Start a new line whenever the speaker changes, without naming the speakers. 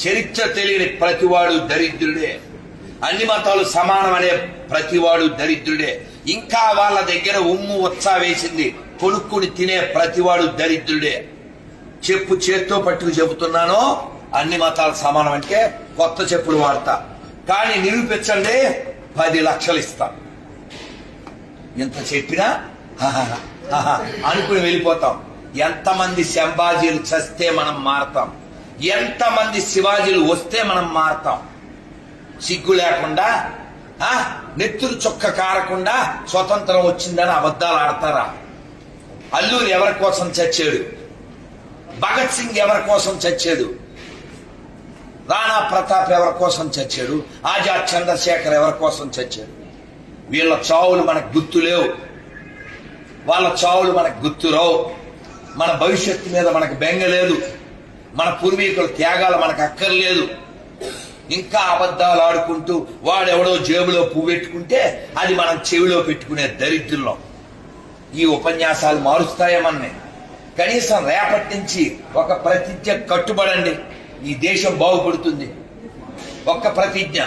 చరిత్ర తెలియని ప్రతివాడు దరిద్రుడే. అన్ని మతాలు సమానం అనే ప్రతివాడు దరిద్రుడే. ఇంకా వాళ్ళ దగ్గర ఉమ్ము ఉత్సాహ వేసింది కొనుక్కుని తినే ప్రతివాడు దరిద్రుడే. చెప్పు చేత్తో పట్టుకు చెబుతున్నాను, అన్ని మతాలు సమానం అంటే కొత్త చెప్పులు వాడతా. కానీ నిరూపించండి, 10 లక్షలు ఇస్తా. ఎంత చెప్పినా అనుకుని వెళ్ళిపోతాం. ఎంతమంది శంభాజీలు చస్తే మనం మారతాం, ఎంతమంది శివాజీలు వస్తే మనం మారతాం. సిగ్గు లేకుండా, నెత్తురు చొక్క కారకుండా స్వతంత్రం వచ్చిందని అబద్ధాలు ఆడతారా? అల్లూరి ఎవరి కోసం చచ్చాడు? భగత్ సింగ్ ఎవరి కోసం చచ్చాడు? రాణా ప్రతాప్ ఎవరి కోసం చచ్చాడు? ఆజాద్ చంద్రశేఖర్ ఎవరి కోసం చచ్చాడు? వీళ్ళ చావులు మనకు గుర్తు లేవు, వాళ్ళ చావులు మనకు గుర్తురావు. మన భవిష్యత్తు మీద మనకు బెంగ లేదు, మన పూర్వీకుల త్యాగాలు మనకు అక్కర్లేదు. ఇంకా అబద్ధాలు ఆడుకుంటూ వాడెవడో జేబులో పువ్వు పెట్టుకుంటే అది మనం చెవిలో పెట్టుకునే దరిద్రులం. ఈ ఉపన్యాసాలు మారుస్తాయేమన్నీ. కనీసం రేపటి నుంచి ఒక ప్రతిజ్ఞ కట్టుబడండి, ఈ దేశం బాగుపడుతుంది. ఒక్క ప్రతిజ్ఞ.